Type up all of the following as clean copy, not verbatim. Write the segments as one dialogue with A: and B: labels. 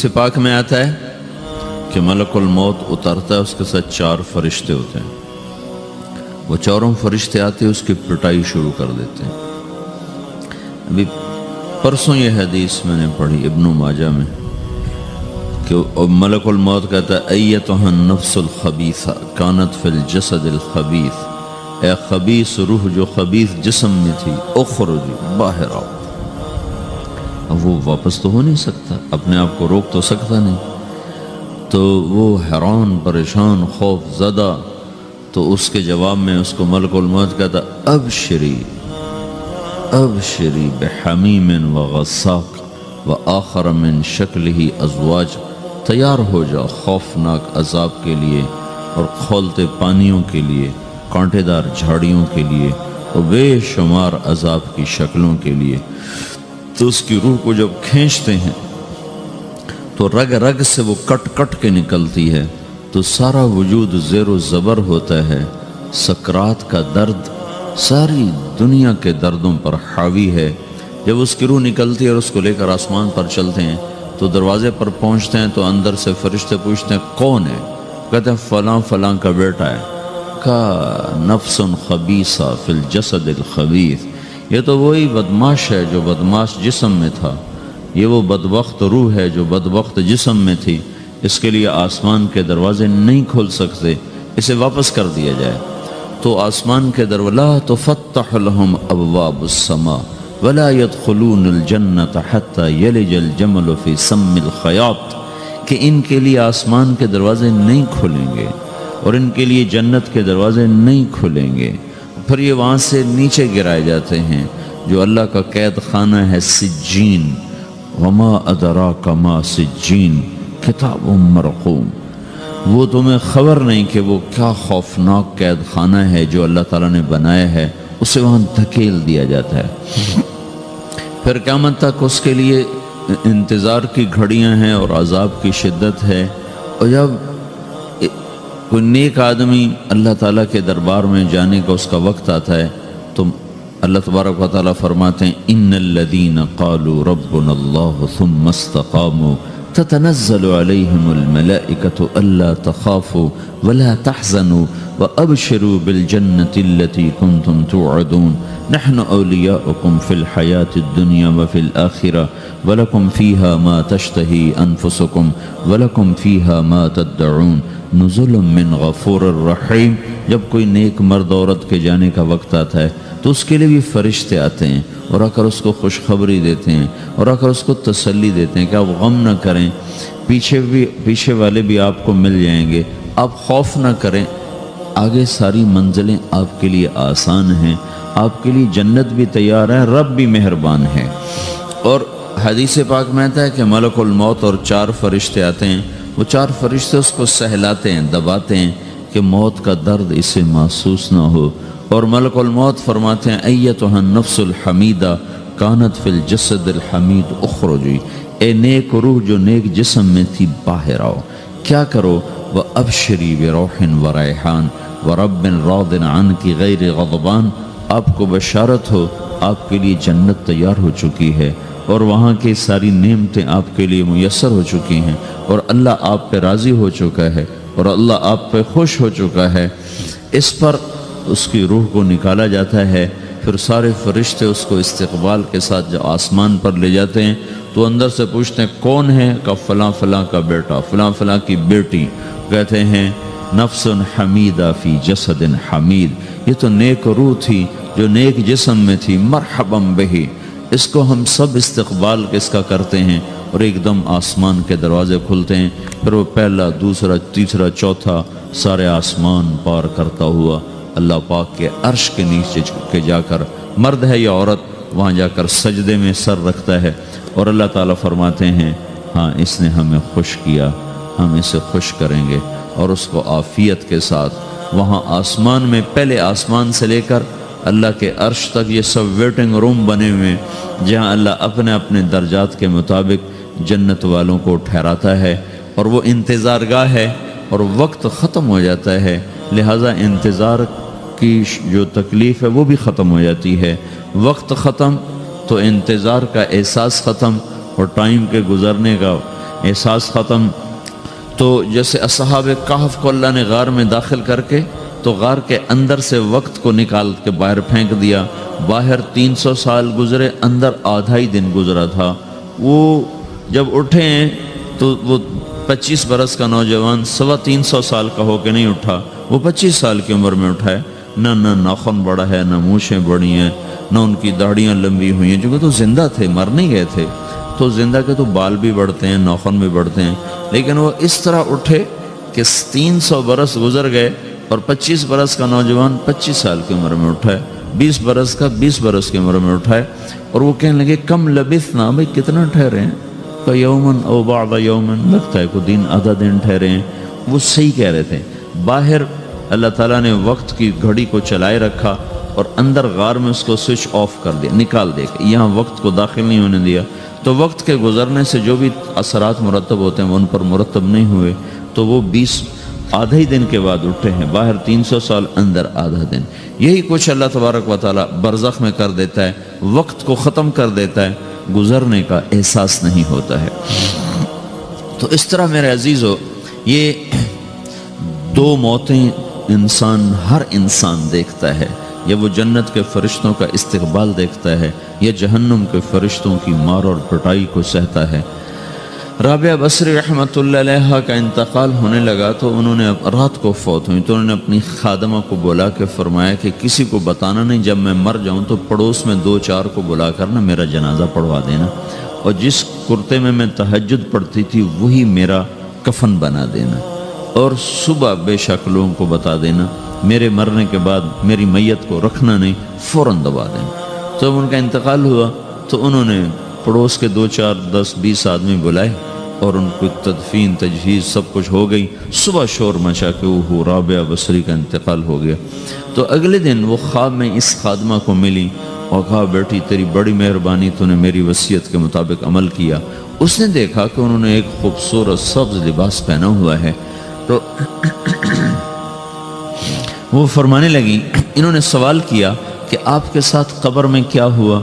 A: سے پاک میں آتا ہے کہ ملک الموت اترتا ہے، اس کے ساتھ 4 فرشتے ہوتے ہیں۔ وہ چاروں فرشتے آتے ہیں، اس کی پٹائی شروع کر دیتے ہیں۔ ابھی پرسوں یہ حدیث میں نے پڑھی ابن ماجہ میں کہ ملک الموت کہتا ہے ایتھا النفس الخبیثہ کانت فی الجسد الخبیث، اے خبیث روح جو خبیث جسم میں تھی، اخرجی باہر آؤ۔ اب وہ واپس تو ہو نہیں سکتا، اپنے آپ کو روک تو سکتا نہیں، تو وہ حیران پریشان خوف زدہ، تو اس کے جواب میں اس کو ملک الموت کہتا ابشری ابشری بحمیم وغساق وآخر من شکلہ ازواج، تیار ہو جا خوفناک عذاب کے لیے اور کھولتے پانیوں کے لیے، کانٹے دار جھاڑیوں کے لیے اور بے شمار عذاب کی شکلوں کے لیے۔ تو اس کی روح کو جب کھینچتے ہیں تو رگ رگ سے وہ کٹ کٹ کے نکلتی ہے، تو سارا وجود زیر و زبر ہوتا ہے، سکرات کا درد ساری دنیا کے دردوں پر حاوی ہے۔ جب اس کی روح نکلتی ہے اور اس کو لے کر آسمان پر چلتے ہیں تو دروازے پر پہنچتے ہیں تو اندر سے فرشتے پوچھتے ہیں کون ہے؟ کہتے ہیں فلاں فلاں کا بیٹا ہے۔ کا نفس خبیثہ فی الجسد الخبیث، یہ تو وہی بدماش ہے جو بدماش جسم میں تھا، یہ وہ بدبخت روح ہے جو بدبخت جسم میں تھی، اس کے لیے آسمان کے دروازے نہیں کھول سکتے، اسے واپس کر دیا جائے۔ تو آسمان کے دروازے لا تفتح لهم ابواب السماء ولا يدخلون الجنة حتى يلج الجمل في سم الخياط، کہ ان کے لیے آسمان کے دروازے نہیں کھلیں گے اور ان کے لیے جنت کے دروازے نہیں کھلیں گے، پھر یہ وہاں سے نیچے گرائے جاتے ہیں جو اللہ کا قید خانہ ہے سجین۔ وما ادراک ما سجین کتاب مرقوم، وہ تمہیں خبر نہیں کہ وہ کیا خوفناک قید خانہ ہے جو اللہ تعالیٰ نے بنایا ہے، اسے وہاں دھکیل دیا جاتا ہے۔ پھر قیامت تک اس کے لیے انتظار کی گھڑیاں ہیں اور عذاب کی شدت ہے۔ اور جب کوئی نیک آدمی اللہ تعالیٰ کے دربار میں جانے کا اس کا وقت آتا ہے تو اللہ تبارک و تعالیٰ فرماتے ہیں ان الذین قالوا ربنا اللہ ثم استقاموا تتنزل علیہم الملائکۃ الا تخافوا ولا تحزنوا وابشروا بالجنۃ التي کنتم توعدون نحن اولیاؤکم فی الحیاۃ الدنیا وفی الآخرہ ولکم فیہا ما تشتہی انفسکم ولکم فیہا ما تدعون نزل من غفور الرحیم۔ جب کوئی نیک مرد عورت کے جانے کا وقت آتا ہے تو اس کے لیے بھی فرشتے آتے ہیں اور آ کر اس کو خوشخبری دیتے ہیں اور آ کر اس کو تسلی دیتے ہیں کہ آپ غم نہ کریں، پیچھے والے بھی آپ کو مل جائیں گے، آپ خوف نہ کریں، آگے ساری منزلیں آپ کے لیے آسان ہیں، آپ کے لیے جنت بھی تیار ہے، رب بھی مہربان ہے۔ اور حدیث پاک میں آتا ہے کہ ملک الموت اور 4 فرشتے آتے ہیں، وہ 4 فرشتے اس کو سہلاتے ہیں، دباتے ہیں کہ موت کا درد اسے محسوس نہ ہو۔ اور ملک الموت فرماتے ہیں ایتھا النفس الحمیدہ کانت فی الجسد الحمید اخرجی، اے نیک روح جو نیک جسم میں تھی باہر آؤ۔ کیا کرو؟ وابشری بروح وریحان ورب راض عنک غیر غضبان، آپ کو بشارت ہو آپ کے لیے جنت تیار ہو چکی ہے اور وہاں کی ساری نعمتیں آپ کے لیے میسر ہو چکی ہیں اور اللہ آپ پہ راضی ہو چکا ہے اور اللہ آپ پہ خوش ہو چکا ہے۔ اس پر اس کی روح کو نکالا جاتا ہے، پھر سارے فرشتے اس کو استقبال کے ساتھ جو آسمان پر لے جاتے ہیں تو اندر سے پوچھتے ہیں کون ہے؟ کہ فلاں فلاں کا بیٹا، فلاں فلاں کی بیٹی۔ کہتے ہیں نفس حمیدہ فی جسد حمید، یہ تو نیک روح تھی جو نیک جسم میں تھی، مرحبا بہی، اس کو ہم سب استقبال کس کا کرتے ہیں اور ایک دم آسمان کے دروازے کھلتے ہیں، پھر وہ پہلا دوسرا تیسرا چوتھا سارے آسمان پار کرتا ہوا اللہ پاک کے عرش کے نیچے کے جا کر، مرد ہے یا عورت، وہاں جا کر سجدے میں سر رکھتا ہے اور اللہ تعالیٰ فرماتے ہیں ہاں اس نے ہمیں خوش کیا، ہم اسے خوش کریں گے، اور اس کو عافیت کے ساتھ وہاں آسمان میں، پہلے آسمان سے لے کر اللہ کے عرش تک یہ سب ویٹنگ روم بنے ہوئے ہیں جہاں اللہ اپنے اپنے درجات کے مطابق جنت والوں کو ٹھہراتا ہے، اور وہ انتظار گاہ ہے اور وقت ختم ہو جاتا ہے، لہٰذا انتظار کی جو تکلیف ہے وہ بھی ختم ہو جاتی ہے۔ وقت ختم تو انتظار کا احساس ختم اور ٹائم کے گزرنے کا احساس ختم۔ تو جیسے اصحاب کہف کو اللہ نے غار میں داخل کر کے تو غار کے اندر سے وقت کو نکال کے باہر پھینک دیا، باہر 300 سال گزرے، اندر آدھا ہی دن گزرا تھا۔ وہ جب اٹھے ہیں تو وہ 25 برس کا نوجوان 325 سال کا ہو کے نہیں اٹھا، وہ 25 سال کی عمر میں اٹھا ہے۔ نہ ناخن بڑا ہے، نہ مونچھیں بڑی ہیں، نہ ان کی داڑیاں لمبی ہوئی ہیں، چونکہ تو زندہ تھے، مر نہیں گئے تھے۔ تو زندہ کے تو بال بھی بڑھتے ہیں، ناخن بھی بڑھتے ہیں، لیکن وہ اس طرح اٹھے کہ 300 برس گزر گئے اور 25 برس کا نوجوان 25 سال کی عمر میں اٹھا ہے، 20 برس کا 20 برس کی عمر میں اٹھا ہے۔ اور وہ کہنے لگے کم لبثنا، بھائی کتنا ٹھہرے ہیں؟ کہ یومن او بعض یومن، لگتا ہے کوئی دن آدھا دن ٹھہرے ہیں۔ وہ صحیح کہہ رہے تھے۔ باہر اللہ تعالیٰ نے وقت کی گھڑی کو چلائے رکھا اور اندر غار میں اس کو سوئچ آف کر دیا، نکال دے کے یہاں وقت کو داخل نہیں ہونے دیا۔ تو وقت کے گزرنے سے جو بھی اثرات مرتب ہوتے ہیں وہ ان پر مرتب نہیں ہوئے، تو وہ 20 آدھا ہی دن کے بعد اٹھے ہیں، باہر 300 سال، اندر آدھا دن۔ یہی کچھ اللہ تبارک و تعالیٰ برزخ میں کر دیتا ہے، وقت کو ختم کر دیتا ہے، گزرنے کا احساس نہیں ہوتا ہے۔ تو اس طرح میرے عزیزو، یہ دو موتیں ہر انسان دیکھتا ہے، یا وہ جنت کے فرشتوں کا استقبال دیکھتا ہے یا جہنم کے فرشتوں کی مار اور پٹائی کو سہتا ہے۔ رابعہ بصری رحمۃ اللہ علیہ کا انتقال ہونے لگا تو انہوں نے رات کو فوت ہوئی، تو انہوں نے اپنی خادمہ کو بلا کے فرمایا کہ کسی کو بتانا نہیں، جب میں مر جاؤں تو پڑوس میں 2-4 کو بلا کر نا میرا جنازہ پڑھوا دینا، اور جس کرتے میں تہجد پڑھتی تھی وہی میرا کفن بنا دینا، اور صبح بے شک لوگوں کو بتا دینا، میرے مرنے کے بعد میری میت کو رکھنا نہیں، فوراً دبا دینا۔ تو جب ان کا انتقال ہوا تو انہوں نے پڑوس کے 2-4 10-20 آدمی بلائے اور ان کو تدفین تجہیز سب کچھ ہو گئی۔ صبح شور مچا کہ وہ رابعہ بصری کا انتقال ہو گیا۔ تو اگلے دن وہ خواب میں اس خادمہ کو ملی اور کہا بیٹی تیری بڑی مہربانی، تو نے میری وصیت کے مطابق عمل کیا۔ اس نے دیکھا کہ انہوں نے ایک خوبصورت سبز لباس پہنا ہوا ہے، تو وہ فرمانے لگی، انہوں نے سوال کیا کہ آپ کے ساتھ قبر میں کیا ہوا؟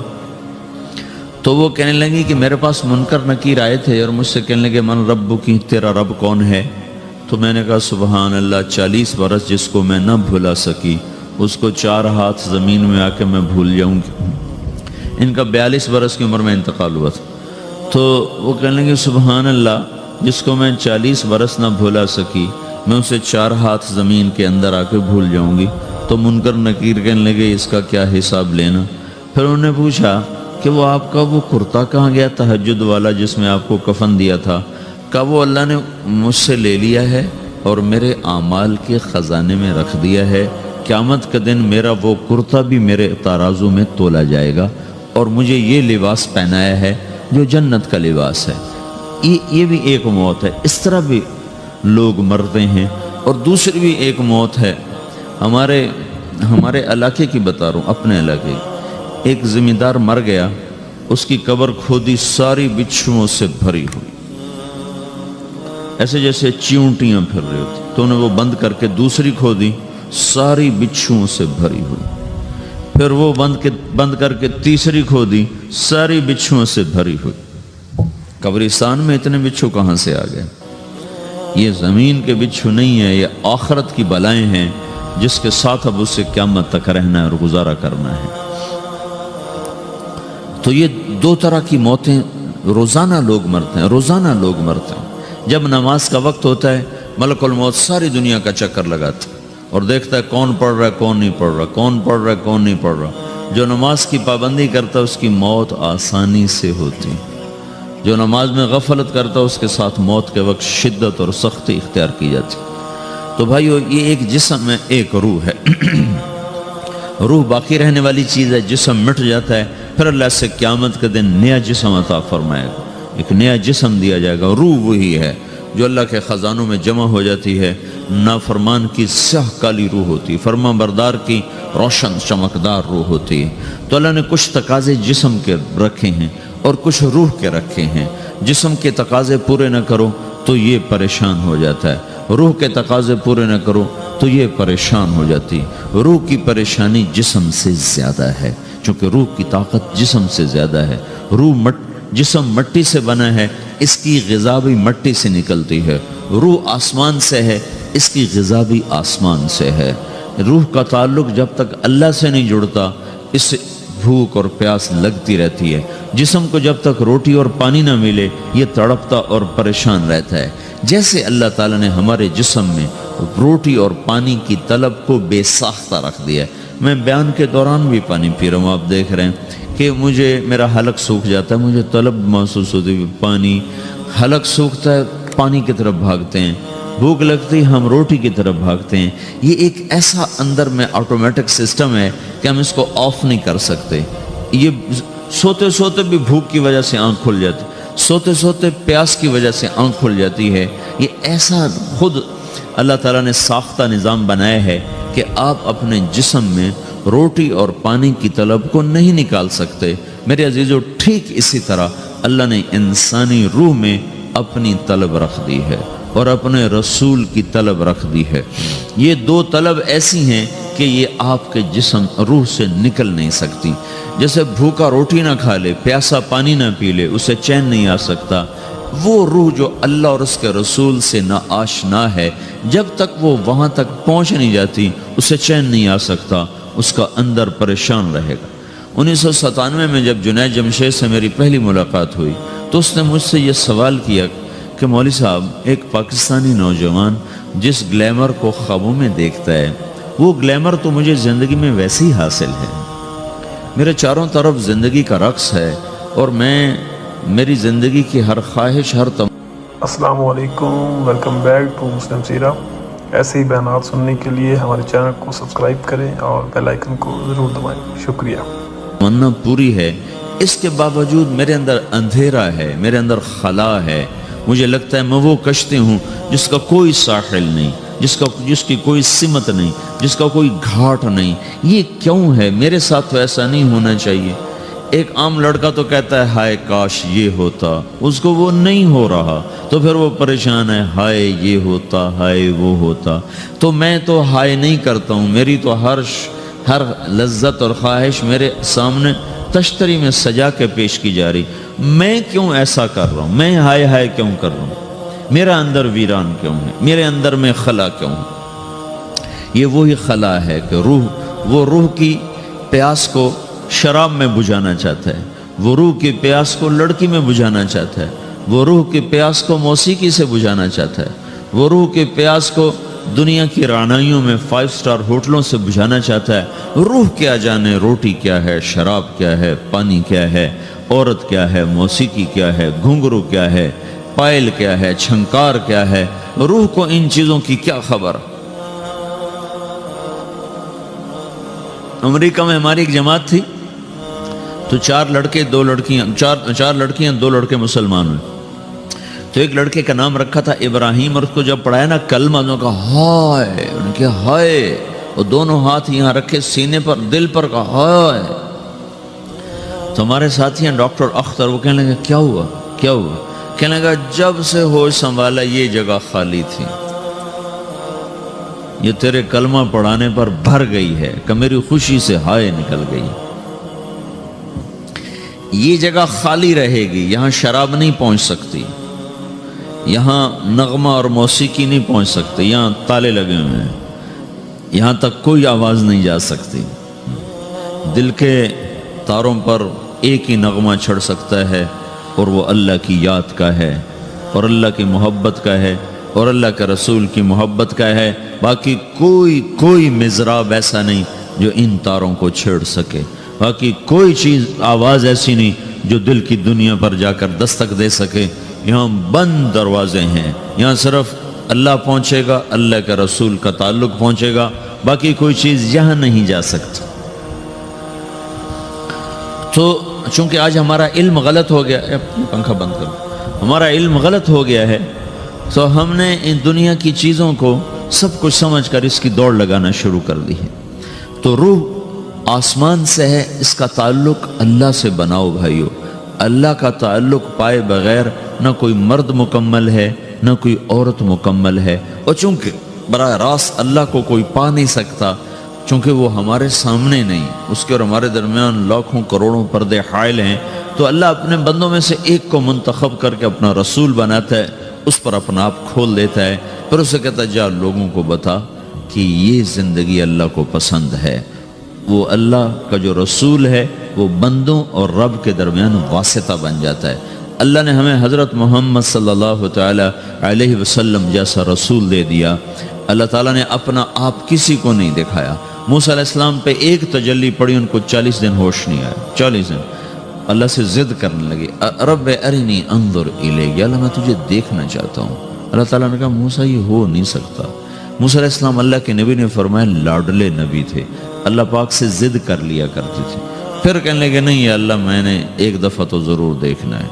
A: تو وہ کہنے لگی کہ میرے پاس منکر نکیر آئے تھے اور مجھ سے کہنے لگے من رب کی، تیرا رب کون ہے؟ تو میں نے کہا سبحان اللہ، 40 برس جس کو میں نہ بھلا سکی اس کو 4 ہاتھ زمین میں آ کے میں بھول جاؤں گی۔ ان کا 42 برس کی عمر میں انتقال ہوا تھا۔ تو وہ کہنے لگے سبحان اللہ، جس کو میں 40 برس نہ بھولا سکی میں اسے 4 ہاتھ زمین کے اندر آ کے بھول جاؤں گی۔ تو منکر نکیر کہنے لگے اس کا کیا حساب لینا؟ پھر انہوں نے پوچھا کہ وہ آپ کا وہ کرتا کہاں گیا تہجد والا جس میں آپ کو کفن دیا تھا؟ کہا وہ اللہ نے مجھ سے لے لیا ہے اور میرے اعمال کے خزانے میں رکھ دیا ہے، قیامت کا دن میرا وہ کرتا بھی میرے ترازو میں تولا جائے گا، اور مجھے یہ لباس پہنایا ہے جو جنت کا لباس ہے۔ یہ بھی ایک موت ہے۔ اس طرح بھی لوگ مرتے ہیں۔ اور دوسری بھی ایک موت ہے، ہمارے علاقے کی بتا رہا ہوں، اپنے علاقے کی۔ ایک زمیندار مر گیا، اس کی قبر کھودی، ساری بچھوؤں سے بھری ہوئی، ایسے جیسے چیونٹیاں پھر رہی ہوتی۔ تو انہیں وہ بند کر کے دوسری کھودی، ساری بچھوؤں سے بھری ہوئی۔ پھر وہ بند کر کے تیسری کھودی، ساری بچھوؤں سے بھری ہوئی۔ قبرستان میں اتنے بچھو کہاں سے آ گئے؟ یہ زمین کے بچھو نہیں ہے، یہ آخرت کی بلائیں ہیں جس کے ساتھ اب اسے قیامت تک رہنا ہے اور گزارا کرنا ہے۔ تو یہ 2 طرح کی موتیں روزانہ لوگ مرتے ہیں، روزانہ لوگ مرتے ہیں۔ جب نماز کا وقت ہوتا ہے ملک الموت ساری دنیا کا چکر لگاتا ہے اور دیکھتا ہے کون پڑھ رہا ہے کون نہیں پڑھ رہا، کون پڑھ رہا ہے کون نہیں پڑھ رہا۔ جو نماز کی پابندی کرتا ہے اس کی موت آسانی سے ہوتی، جو نماز میں غفلت کرتا ہے اس کے ساتھ موت کے وقت شدت اور سختی اختیار کی جاتی۔ تو بھائیو، یہ ایک جسم ہے، ایک روح ہے۔ روح باقی رہنے والی چیز ہے، جسم مٹ جاتا ہے، پھر اللہ سے قیامت کے دن نیا جسم عطا فرمائے گا، ایک نیا جسم دیا جائے گا۔ روح وہی ہے جو اللہ کے خزانوں میں جمع ہو جاتی ہے۔ نافرمان کی سیاہ کالی روح ہوتی ہے، فرما بردار کی روشن چمکدار روح ہوتی ہے۔ تو اللہ نے کچھ تقاضے جسم کے رکھے ہیں اور کچھ روح کے رکھے ہیں۔ جسم کے تقاضے پورے نہ کرو تو یہ پریشان ہو جاتا ہے، روح کے تقاضے پورے نہ کرو تو یہ پریشان ہو جاتی۔ روح کی پریشانی جسم سے زیادہ ہے، چونکہ روح کی طاقت جسم سے زیادہ ہے۔ جسم مٹی سے بنا ہے، اس کی غذا بھی مٹی سے نکلتی ہے، روح آسمان سے ہے، اس کی غذا بھی آسمان سے ہے۔ روح کا تعلق جب تک اللہ سے نہیں جڑتا اس سے بھوک اور پیاس لگتی رہتی ہے۔ جسم کو جب تک روٹی اور پانی نہ ملے یہ تڑپتا اور پریشان رہتا ہے۔ جیسے اللہ تعالیٰ نے ہمارے جسم میں روٹی اور پانی کی طلب کو بے ساختہ رکھ دیا ہے۔ میں بیان کے دوران بھی پانی پی رہا ہوں، آپ دیکھ رہے ہیں کہ میرا حلق سوکھ جاتا ہے، مجھے طلب محسوس ہوتی ہے پانی، حلق سوکھتا ہے پانی کی طرف بھاگتے ہیں، بھوک لگتی ہم روٹی کی طرف بھاگتے ہیں۔ یہ ایک ایسا اندر میں آٹومیٹک سسٹم ہے کہ ہم اس کو آف نہیں کر سکتے۔ یہ سوتے سوتے بھی بھوک کی وجہ سے آنکھ کھل جاتی، سوتے سوتے پیاس کی وجہ سے آنکھ کھل جاتی ہے۔ یہ ایسا خود اللہ تعالیٰ نے ساختہ نظام بنایا ہے کہ آپ اپنے جسم میں روٹی اور پانی کی طلب کو نہیں نکال سکتے۔ میرے عزیزو، ٹھیک اسی طرح اللہ نے انسانی روح میں اپنی طلب رکھ دی ہے اور اپنے رسول کی طلب رکھ دی ہے۔ یہ دو طلب ایسی ہیں کہ یہ آپ کے جسم روح سے نکل نہیں سکتی۔ جیسے بھوکا روٹی نہ کھا لے، پیاسا پانی نہ پی لے، اسے چین نہیں آ سکتا۔ وہ روح جو اللہ اور اس کے رسول سے نا آشنا ہے، جب تک وہ وہاں تک پہنچ نہیں جاتی اسے چین نہیں آ سکتا، اس کا اندر پریشان رہے گا۔ 1997 میں جب جنید جمشید سے میری پہلی ملاقات ہوئی تو اس نے مجھ سے یہ سوال کیا کہ مولوی صاحب، ایک پاکستانی نوجوان جس گلیمر کو خوابوں میں دیکھتا ہے، وہ گلیمر تو مجھے زندگی میں ویسے ہی حاصل ہے۔ میرے چاروں طرف زندگی کا رقص ہے اور میری زندگی کی ہر خواہش،
B: السلام علیکم، ویلکم بیک ٹو مسلم سیرہ۔ ایسے ہی بیانات سننے کے لیے ہمارے چینل کو سبسکرائب کریں اور بیل آئیکن کو ضرور دبائیں۔ شکریہ۔
A: تمنا پوری ہے، اس کے باوجود میرے اندر اندھیرا ہے، میرے اندر خلا ہے۔ مجھے لگتا ہے میں وہ کشتی ہوں جس کا کوئی ساحل نہیں، جس کی کوئی سمت نہیں، جس کا کوئی گھاٹ نہیں۔ یہ کیوں ہے؟ میرے ساتھ تو ایسا نہیں ہونا چاہیے۔ ایک عام لڑکا تو کہتا ہے ہائے کاش یہ ہوتا، اس کو وہ نہیں ہو رہا تو پھر وہ پریشان ہے، ہائے یہ ہوتا، ہائے وہ ہوتا۔ تو میں تو ہائے نہیں کرتا ہوں، میری تو ہر لذت اور خواہش میرے سامنے تشتری میں سجا کے پیش کی جا رہی۔ میں کیوں ایسا کر رہا ہوں؟ میں ہائے ہائے کیوں کر رہا ہوں؟ میرا اندر ویران کیوں ہے؟ میرے اندر میں خلا کیوں ہے؟ یہ وہی خلا ہے کہ وہ روح کی پیاس کو شراب میں بجھانا چاہتا ہے، وہ روح کی پیاس کو لڑکی میں بجھانا چاہتا ہے، وہ روح کی پیاس کو موسیقی سے بجھانا چاہتا ہے، وہ روح کی پیاس کو دنیا کی رعنائیوں میں 5 اسٹار ہوٹلوں سے بجھانا چاہتا ہے۔ روح کیا جانے روٹی کیا ہے، شراب کیا ہے، پانی کیا ہے، عورت کیا ہے، موسیقی کیا ہے، گھنگرو کیا ہے، پائل کیا ہے، چھنکار کیا ہے۔ روح کو ان چیزوں کی کیا خبر؟ امریکہ میں ہماری ایک جماعت تھی تو 4 لڑکے 2 لڑکیاں، 4 لڑکیاں 2 لڑکے مسلمان ہوئے۔ تو ایک لڑکے کا نام رکھا تھا ابراہیم، اور اس کو جب پڑھایا نا کلمہ، انہوں نے کہا ہائے، انہوں نے کہا ہائے، اور دونوں ہاتھ یہاں رکھے سینے پر، دل پر، کہا ہائے۔ تو ہمارے ساتھی ہیں ڈاکٹر اختر، وہ کہنے لگے کیا ہوا کیا ہوا؟ کہنے لگا جب سے ہوش سنبھالا یہ جگہ خالی تھی، یہ تیرے کلمہ پڑھانے پر بھر گئی ہے کہ میری خوشی سے ہائے نکل گئی۔ یہ جگہ خالی رہے گی، یہاں شراب نہیں پہنچ سکتی، یہاں نغمہ اور موسیقی نہیں پہنچ سکتی، یہاں تالے لگے ہوئے ہیں، یہاں تک کوئی آواز نہیں جا سکتی۔ دل کے تاروں پر ایک ہی نغمہ چھڑ سکتا ہے اور وہ اللہ کی یاد کا ہے اور اللہ کی محبت کا ہے اور اللہ کے رسول کی محبت کا ہے۔ باقی کوئی مضراب ایسا نہیں جو ان تاروں کو چھیڑ سکے، باقی کوئی چیز آواز ایسی نہیں جو دل کی دنیا پر جا کر دستک دے سکے۔ یہاں بند دروازے ہیں، یہاں صرف اللہ پہنچے گا، اللہ کے رسول کا تعلق پہنچے گا، باقی کوئی چیز یہاں نہیں جا سکتی۔ تو چونکہ آج ہمارا علم غلط ہو گیا، پنکھا بند کرو، ہمارا علم غلط ہو گیا ہے، تو ہم نے ان دنیا کی چیزوں کو سب کچھ سمجھ کر اس کی دوڑ لگانا شروع کر دی ہے۔ تو روح آسمان سے ہے، اس کا تعلق اللہ سے بناؤ بھائیو۔ اللہ کا تعلق پائے بغیر نہ کوئی مرد مکمل ہے نہ کوئی عورت مکمل ہے، اور چونکہ براہ راست اللہ کو کوئی پا نہیں سکتا، چونکہ وہ ہمارے سامنے نہیں، اس کے اور ہمارے درمیان لاکھوں کروڑوں پردے حائل ہیں، تو اللہ اپنے بندوں میں سے ایک کو منتخب کر کے اپنا رسول بناتا ہے، اس پر اپنا آپ کھول دیتا ہے، پھر اسے کہتا ہے جا لوگوں کو بتا کہ یہ زندگی اللہ کو پسند ہے۔ وہ اللہ کا جو رسول ہے وہ بندوں اور رب کے درمیان واسطہ بن جاتا ہے۔ اللہ نے ہمیں حضرت محمد صلی اللہ تعالی علیہ وسلم جیسا رسول دے دیا۔ اللہ تعالیٰ نے اپنا آپ کسی کو نہیں دکھایا۔ موسیٰ علیہ السلام پہ ایک تجلی پڑی، ان کو 40 دن ہوش نہیں آیا، 40 دن اللہ سے ضد کرنے لگے، رب ارنی انظر الیک، یا اللہ میں تجھے دیکھنا چاہتا ہوں۔ اللہ تعالیٰ نے کہا موسیٰ یہ ہو نہیں سکتا۔ موسیٰ علیہ السلام اللہ کے نبی نے فرمایا لاڈلے نبی تھے، اللہ پاک سے ضد کر لیا کرتے تھے، پھر کہنے لگے نہیں یا اللہ میں نے ایک دفعہ تو ضرور دیکھنا ہے۔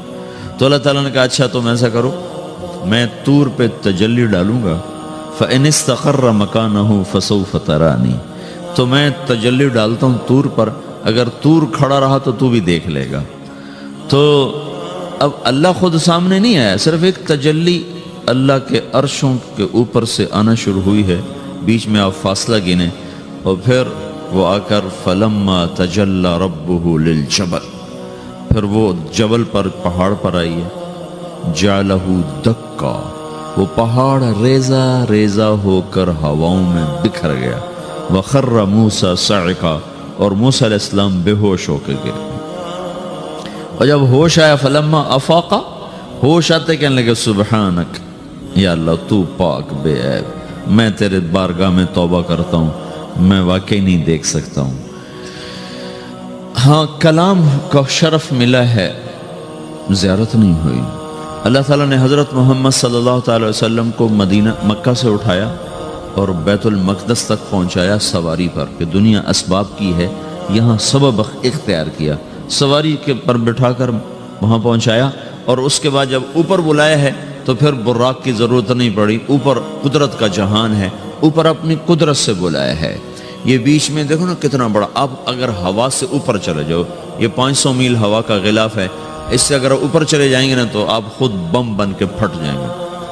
A: تو اللہ تعالیٰ نے کہا اچھا تم ایسا کرو، میں طور پہ تجلی ڈالوں گا، فَإِنِ اسْتَقَرَّ مَكَانَهُ فَسَوْفَ تَرَانِي، تو میں تجلی ڈالتا ہوں طور پر، اگر طور کھڑا رہا تو تو بھی دیکھ لے گا۔ تو اب اللہ خود سامنے نہیں آیا، صرف ایک تجلی اللہ کے عرشوں کے اوپر سے آنا شروع ہوئی ہے، بیچ میں آپ فاصلہ گنے، اور پھر وہ آ کر فَلَمَّا تَجَلَّى رَبُّهُ لِلْجَبَلِ، پھر وہ جبل پر پہاڑ پر آئی ہے، جَعَلَهُ دَكَّا، وہ پہاڑ ریزہ ریزہ ہو کر ہواؤں میں بکھر گیا، وَخَرَّ مُوسَى صَعِقًا، اور موسیٰ علیہ السلام بے ہوش ہو کے گرے۔ اور جب ہوش آیا فلما افاقا، ہوش آتے کہنے لگے سبحانک، یا اللہ تو پاک بے عیب، میں تیرے بارگاہ میں توبہ کرتا ہوں، میں واقعی نہیں دیکھ سکتا ہوں۔ ہاں کلام کا شرف ملا ہے، زیارت نہیں ہوئی۔ اللہ تعالیٰ نے حضرت محمد صلی اللہ تعالی وسلم کو مکہ سے اٹھایا اور بیت المقدس تک پہنچایا سواری پر، کہ دنیا اسباب کی ہے، یہاں سبب اختیار کیا، سواری کے پر بٹھا کر وہاں پہنچایا، اور اس کے بعد جب اوپر بلایا ہے تو پھر براق کی ضرورت نہیں پڑی، اوپر قدرت کا جہان ہے، اوپر اپنی قدرت سے بلایا ہے۔ یہ بیچ میں دیکھو نا کتنا بڑا، اب اگر ہوا سے اوپر چلے جاؤ، یہ 500 میل ہوا کا غلاف ہے، اس سے اگر اوپر چلے جائیں گے نا تو آپ خود بم بن کے پھٹ جائیں گے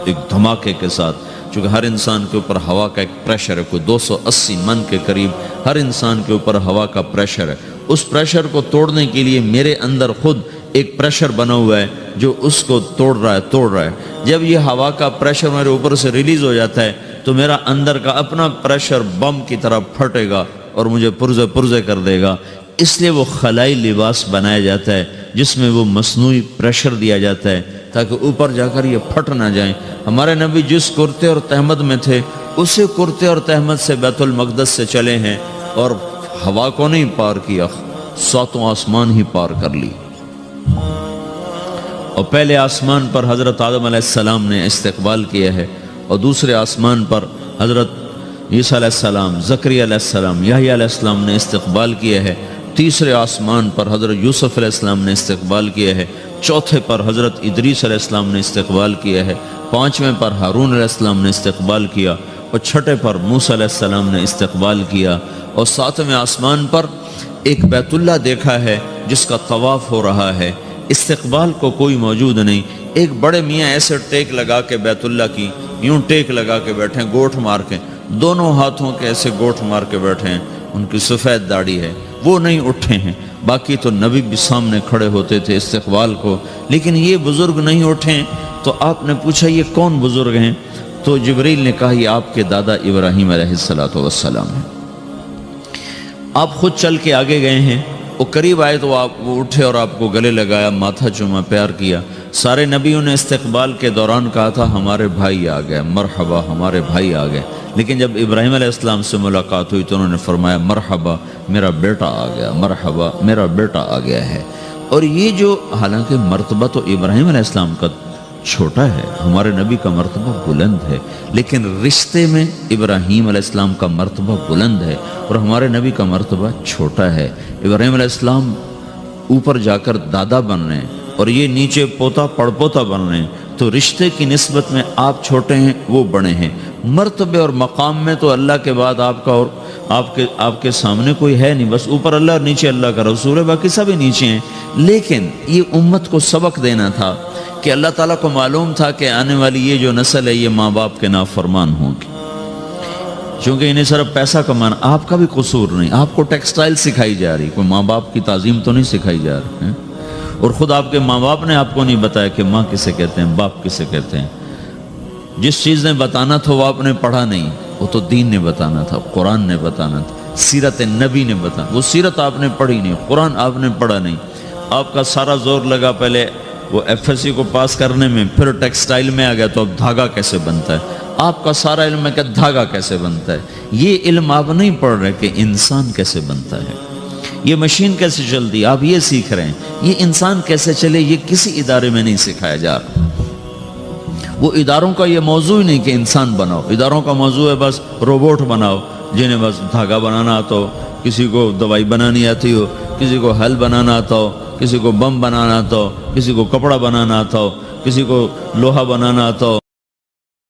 A: ایک دھماکے کے ساتھ، چونکہ ہر انسان کے اوپر ہوا کا ایک پریشر ہے، کوئی 280 من کے قریب ہر انسان کے اوپر ہوا کا پریشر ہے۔ اس پریشر کو توڑنے کے لیے میرے اندر خود ایک پریشر بنا ہوا ہے جو اس کو توڑ رہا ہے۔ جب یہ ہوا کا پریشر میرے اوپر سے ریلیز ہو جاتا ہے تو میرا اندر کا اپنا پریشر بم کی طرح پھٹے گا اور مجھے پرزے کر دے گا۔ اس لیے وہ خلائی لباس بنایا جاتا ہے جس میں وہ مصنوعی پریشر دیا جاتا ہے تاکہ اوپر جا کر یہ پھٹ نہ جائیں۔ ہمارے نبی جس کرتے اور تہمد میں تھے اسی کرتے اور تہمد سے بیت المقدس سے چلے ہیں اور ہوا کو نہیں پار کیا، 7 آسمان ہی پار کر لی۔ اور پہلے آسمان پر حضرت آدم علیہ السلام نے استقبال کیا ہے، اور دوسرے آسمان پر حضرت عیسیٰ علیہ السلام، زکریا علیہ السلام، یحییٰ علیہ السلام نے استقبال کیا ہے، تیسرے آسمان پر حضرت یوسف علیہ السلام نے استقبال کیا ہے، چوتھے پر حضرت ادریس علیہ السلام نے استقبال کیا ہے، 5ویں پر ہارون علیہ السلام نے استقبال کیا، اور 6 پر موسیٰ علیہ السلام نے استقبال کیا، اور 7ویں آسمان پر ایک بیت اللہ دیکھا ہے جس کا طواف ہو رہا ہے۔ استقبال کو کوئی موجود نہیں، ایک بڑے میاں ایسے ٹیک لگا کے بیت اللہ کی یوں ٹیک لگا کے بیٹھے ہیں، گوٹھ مار کے، دونوں ہاتھوں کے ایسے گوٹھ مار کے بیٹھے ہیں، ان کی سفید داڑھی ہے، وہ نہیں اٹھے ہیں۔ باقی تو نبی بھی سامنے کھڑے ہوتے تھے استقبال کو، لیکن یہ بزرگ نہیں اٹھے ہیں۔ تو آپ نے پوچھا یہ کون بزرگ ہیں؟ تو جبریل نے کہا یہ آپ کے دادا ابراہیم علیہ السلام ہیں۔ آپ خود چل کے آگے گئے ہیں، وہ قریب آئے تو وہ اٹھے اور آپ کو گلے لگایا، ماتھا چوما، پیار کیا۔ سارے نبیوں نے استقبال کے دوران کہا تھا ہمارے بھائی آ گئے، مرحبا ہمارے بھائی آ گئے، لیکن جب ابراہیم علیہ السلام سے ملاقات ہوئی تو انہوں نے فرمایا مرحبا میرا بیٹا آ گیا، مرحبا میرا بیٹا آ گیا ہے۔ اور یہ جو حالانکہ مرتبہ تو ابراہیم علیہ السلام کا چھوٹا ہے، ہمارے نبی کا مرتبہ بلند ہے، لیکن رشتے میں ابراہیم علیہ السلام کا مرتبہ بلند ہے اور ہمارے نبی کا مرتبہ چھوٹا ہے۔ ابراہیم علیہ السلام اوپر جا کر دادا بن رہے ہیں اور یہ نیچے پوتا پڑ پوتا بن رہے ہیں، تو رشتے کی نسبت میں آپ چھوٹے ہیں وہ بڑے ہیں۔ مرتبے اور مقام میں تو اللہ کے بعد آپ کا اور آپ کے سامنے کوئی ہے نہیں، بس اوپر اللہ اور نیچے اللہ کا رسول ہے، باقی سب نیچے ہیں۔ لیکن یہ امت کو سبق دینا تھا کہ اللہ تعالیٰ کو معلوم تھا کہ آنے والی یہ جو نسل ہے یہ ماں باپ کے نافرمان ہوں گی، چونکہ انہیں صرف پیسہ کمانا، آپ کا بھی قصور نہیں، آپ کو ٹیکسٹائل سکھائی جا رہی، کوئی ماں باپ کی تعظیم تو نہیں سکھائی جا رہی ہے، اور خود آپ کے ماں باپ نے آپ کو نہیں بتایا کہ ماں کسے کہتے ہیں، باپ کسے کہتے ہیں۔ جس چیز نے بتانا تھا وہ آپ نے پڑھا نہیں، وہ تو دین نے بتانا تھا، قرآن نے بتانا تھا، سیرت نبی نے بتانا، وہ سیرت آپ نے پڑھی نہیں، قرآن آپ نے پڑھا نہیں۔ آپ کا سارا زور لگا پہلے وہ ایف ایس سی کو پاس کرنے میں، پھر ٹیکسٹائل میں آ گیا تو اب دھاگا کیسے بنتا ہے، آپ کا سارا علم ہے کہ دھاگا کیسے بنتا ہے۔ یہ علم آپ نہیں پڑھ رہے کہ انسان کیسے بنتا ہے، یہ مشین کیسے چلتی، آپ یہ سیکھ رہے ہیں، یہ انسان کیسے چلے یہ کسی ادارے میں نہیں سکھایا جا رہا۔ وہ اداروں کا یہ موضوع ہی نہیں کہ انسان بناؤ، اداروں کا موضوع ہے بس روبوٹ بناؤ جنہیں بس دھاگا بنانا آتا ہو، کسی کو دوائی بنانی آتی ہو، کسی کو حل بنانا آتا ہو، کسی کو بم بنانا آتا ہو، کسی کو کپڑا بنانا آتا ہو، کسی کو لوہا بنانا آتا ہو۔